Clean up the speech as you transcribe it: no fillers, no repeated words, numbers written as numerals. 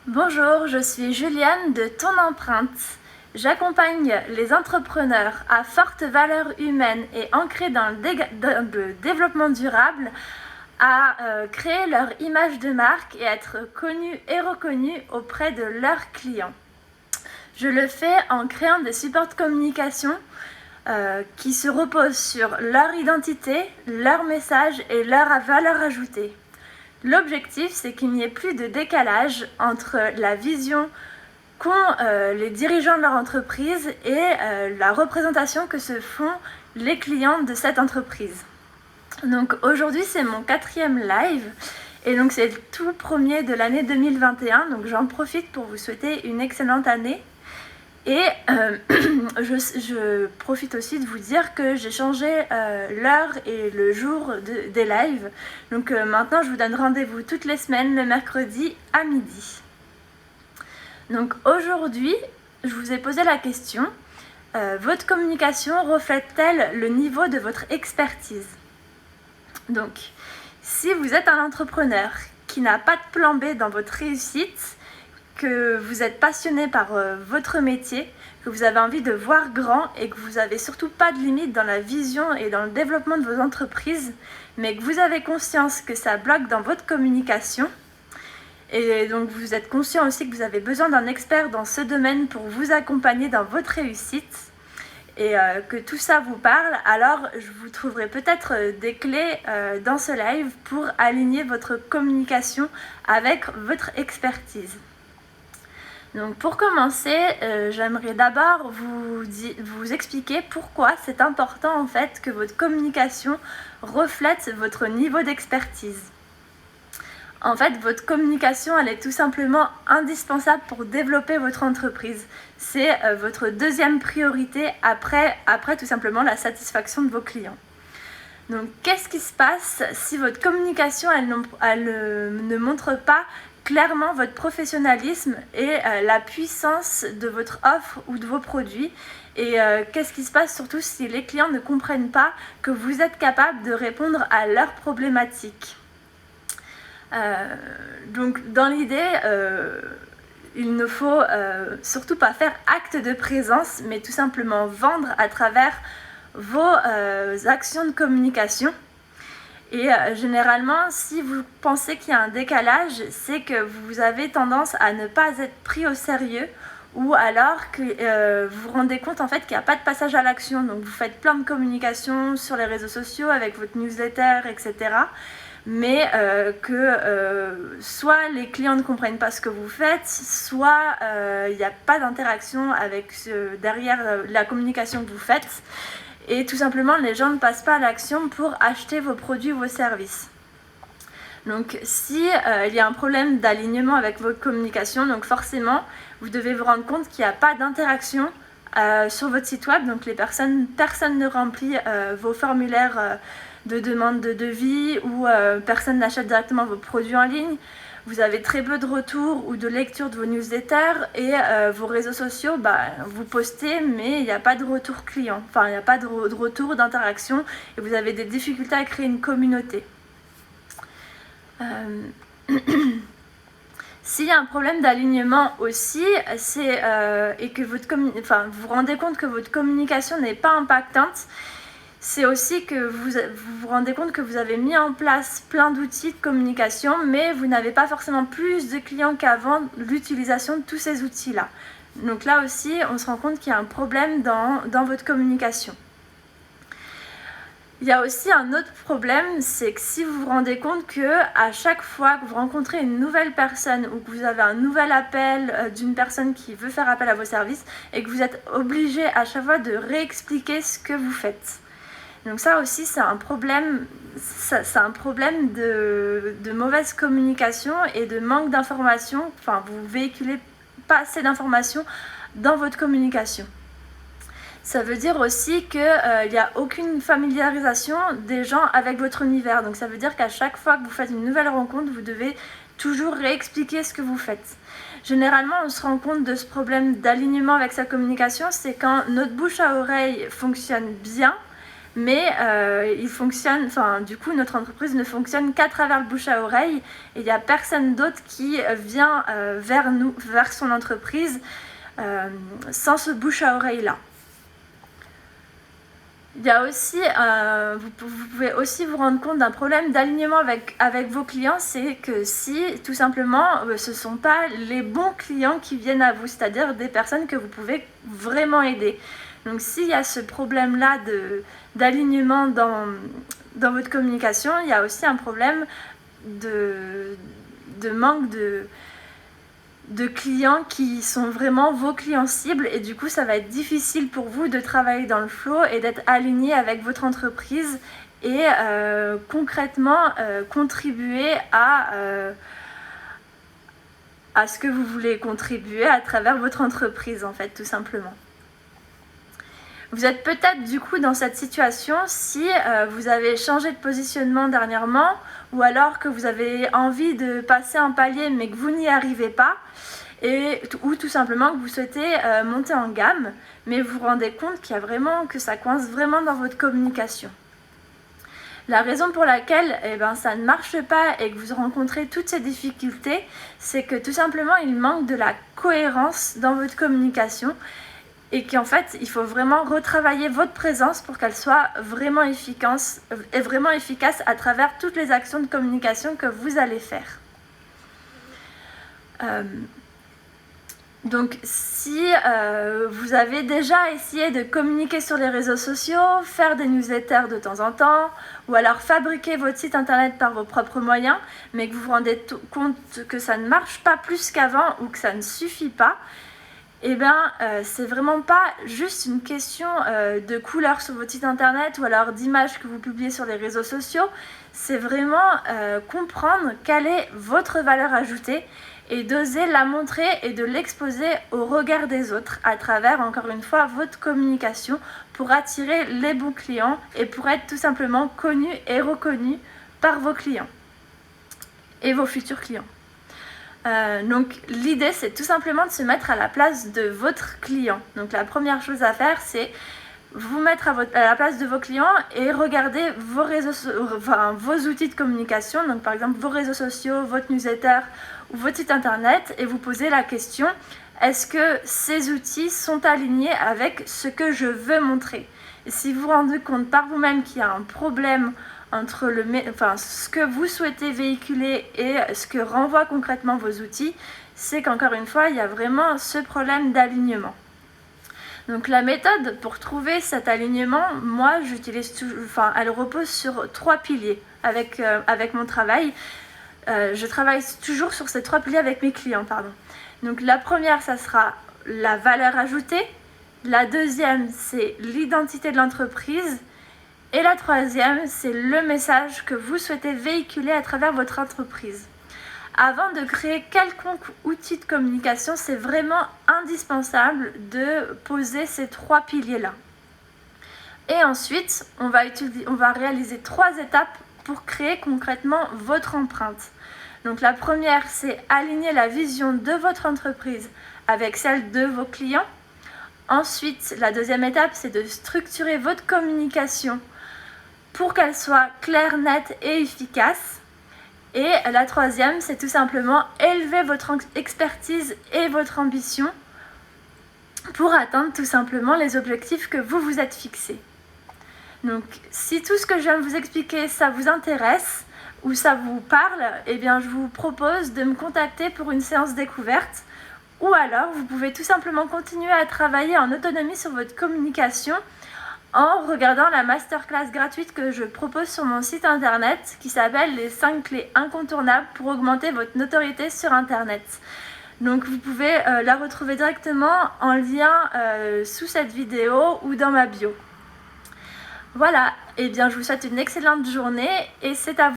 Bonjour, je suis Juliane de Ton Empreinte. J'accompagne les entrepreneurs à forte valeur humaine et ancrés dans le développement durable à créer leur image de marque et être connus et reconnus auprès de leurs clients. Je le fais en créant des supports de communication qui se reposent sur leur identité, leur message et leur valeur ajoutée. L'objectif, c'est qu'il n'y ait plus de décalage entre la vision qu'ont les dirigeants de leur entreprise et la représentation que se font les clients de cette entreprise. Donc aujourd'hui, c'est mon 4e live et donc c'est le tout premier de l'année 2021. Donc j'en profite pour vous souhaiter une excellente année. Et je profite aussi de vous dire que j'ai changé l'heure et le jour des lives. Donc maintenant, je vous donne rendez-vous toutes les semaines, le mercredi à midi. Donc aujourd'hui, je vous ai posé la question, votre communication reflète-t-elle le niveau de votre expertise ? Donc, si vous êtes un entrepreneur qui n'a pas de plan B dans votre réussite, que vous êtes passionné par votre métier, que vous avez envie de voir grand et que vous n'avez surtout pas de limite dans la vision et dans le développement de vos entreprises, mais que vous avez conscience que ça bloque dans votre communication, et donc vous êtes conscient aussi que vous avez besoin d'un expert dans ce domaine pour vous accompagner dans votre réussite, et que tout ça vous parle, alors je vous trouverai peut-être des clés dans ce live pour aligner votre communication avec votre expertise. Donc pour commencer, j'aimerais d'abord vous expliquer pourquoi c'est important en fait que votre communication reflète votre niveau d'expertise. En fait, votre communication, elle est tout simplement indispensable pour développer votre entreprise. C'est votre deuxième priorité après tout simplement la satisfaction de vos clients. Donc qu'est-ce qui se passe si votre communication, elle ne montre pas clairement votre professionnalisme et la puissance de votre offre ou de vos produits, et qu'est-ce qui se passe surtout si les clients ne comprennent pas que vous êtes capable de répondre à leurs problématiques. Donc dans l'idée, il ne faut surtout pas faire acte de présence, mais tout simplement vendre à travers vos actions de communication. Et généralement, si vous pensez qu'il y a un décalage, c'est que vous avez tendance à ne pas être pris au sérieux, ou alors que vous vous rendez compte en fait qu'il n'y a pas de passage à l'action. Donc vous faites plein de communications sur les réseaux sociaux avec votre newsletter, etc. Mais soit les clients ne comprennent pas ce que vous faites, soit il n'y a pas d'interaction avec derrière la communication que vous faites. Et tout simplement, les gens ne passent pas à l'action pour acheter vos produits ou vos services. Donc, si il y a un problème d'alignement avec votre communication, donc forcément, vous devez vous rendre compte qu'il n'y a pas d'interaction sur votre site web. Donc, personne ne remplit vos formulaires de demande de devis, ou personne n'achète directement vos produits en ligne. Vous avez très peu de retours ou de lecture de vos newsletters, et vos réseaux sociaux, vous postez, mais il n'y a pas de retour client. Enfin, il n'y a pas de retour, d'interaction, et vous avez des difficultés à créer une communauté. S'il y a un problème d'alignement aussi, et que vous vous rendez compte que votre communication n'est pas impactante, c'est aussi que vous vous rendez compte que vous avez mis en place plein d'outils de communication, mais vous n'avez pas forcément plus de clients qu'avant l'utilisation de tous ces outils-là. Donc là aussi, on se rend compte qu'il y a un problème dans votre communication. Il y a aussi un autre problème, c'est que si vous vous rendez compte qu'à chaque fois que vous rencontrez une nouvelle personne, ou que vous avez un nouvel appel d'une personne qui veut faire appel à vos services, et que vous êtes obligé à chaque fois de réexpliquer ce que vous faites. Donc ça aussi, c'est un problème de mauvaise communication et de manque d'informations. Enfin, vous véhiculez pas assez d'informations dans votre communication. Ça veut dire aussi qu'il n'y a aucune familiarisation des gens avec votre univers. Donc ça veut dire qu'à chaque fois que vous faites une nouvelle rencontre, vous devez toujours réexpliquer ce que vous faites. Généralement, on se rend compte de ce problème d'alignement avec sa communication, c'est quand notre bouche à oreille fonctionne bien, mais il fonctionne, enfin du coup notre entreprise ne fonctionne qu'à travers le bouche à oreille et il n'y a personne d'autre qui vient vers nous, vers son entreprise sans ce bouche à oreille là. Il y a aussi, vous pouvez aussi vous rendre compte d'un problème d'alignement avec vos clients, c'est que si tout simplement ce ne sont pas les bons clients qui viennent à vous, c'est-à-dire des personnes que vous pouvez vraiment aider. Donc s'il y a ce problème-là d'alignement dans votre communication, il y a aussi un problème de manque de clients qui sont vraiment vos clients cibles et du coup ça va être difficile pour vous de travailler dans le flow et d'être aligné avec votre entreprise et concrètement contribuer à ce que vous voulez contribuer à travers votre entreprise en fait tout simplement. Vous êtes peut-être du coup dans cette situation si vous avez changé de positionnement dernièrement ou alors que vous avez envie de passer un palier mais que vous n'y arrivez pas ou tout simplement que vous souhaitez monter en gamme mais vous vous rendez compte que ça coince vraiment dans votre communication. La raison pour laquelle ça ne marche pas et que vous rencontrez toutes ces difficultés, c'est que tout simplement il manque de la cohérence dans votre communication et qu'en fait, il faut vraiment retravailler votre présence pour qu'elle soit vraiment efficace à travers toutes les actions de communication que vous allez faire. Donc, si vous avez déjà essayé de communiquer sur les réseaux sociaux, faire des newsletters de temps en temps, ou alors fabriquer votre site internet par vos propres moyens, mais que vous vous rendez compte que ça ne marche pas plus qu'avant ou que ça ne suffit pas, c'est vraiment pas juste une question de couleur sur votre site internet ou alors d'images que vous publiez sur les réseaux sociaux, c'est vraiment comprendre quelle est votre valeur ajoutée et d'oser la montrer et de l'exposer au regard des autres à travers, encore une fois, votre communication pour attirer les bons clients et pour être tout simplement connu et reconnu par vos clients et vos futurs clients. Donc l'idée c'est tout simplement de se mettre à la place de votre client. Donc la première chose à faire c'est vous mettre à la place de vos clients et regarder vos outils de communication, donc par exemple vos réseaux sociaux, votre newsletter ou votre site internet et vous poser la question est-ce que ces outils sont alignés avec ce que je veux montrer? Et si vous vous rendez compte par vous-même qu'il y a un problème entre ce que vous souhaitez véhiculer et ce que renvoient concrètement vos outils, c'est qu'encore une fois, il y a vraiment ce problème d'alignement. Donc la méthode pour trouver cet alignement, moi elle repose sur 3 piliers avec mon travail. Je travaille toujours sur ces 3 piliers avec mes clients, pardon. Donc la première, ça sera la valeur ajoutée. La deuxième, c'est l'identité de l'entreprise. Et la troisième, c'est le message que vous souhaitez véhiculer à travers votre entreprise. Avant de créer quelconque outil de communication, c'est vraiment indispensable de poser ces 3 piliers-là. Et ensuite, on va réaliser 3 étapes pour créer concrètement votre empreinte. Donc la première, c'est aligner la vision de votre entreprise avec celle de vos clients. Ensuite, la deuxième étape, c'est de structurer votre communication pour qu'elle soit claire, nette et efficace. Et la troisième, c'est tout simplement élever votre expertise et votre ambition pour atteindre tout simplement les objectifs que vous vous êtes fixés. Donc, si tout ce que je viens de vous expliquer, ça vous intéresse ou ça vous parle, je vous propose de me contacter pour une séance découverte. Ou alors, vous pouvez tout simplement continuer à travailler en autonomie sur votre communication en regardant la masterclass gratuite que je propose sur mon site internet qui s'appelle les 5 clés incontournables pour augmenter votre notoriété sur internet. Donc vous pouvez la retrouver directement en lien sous cette vidéo ou dans ma bio. Voilà, je vous souhaite une excellente journée et c'est à vous.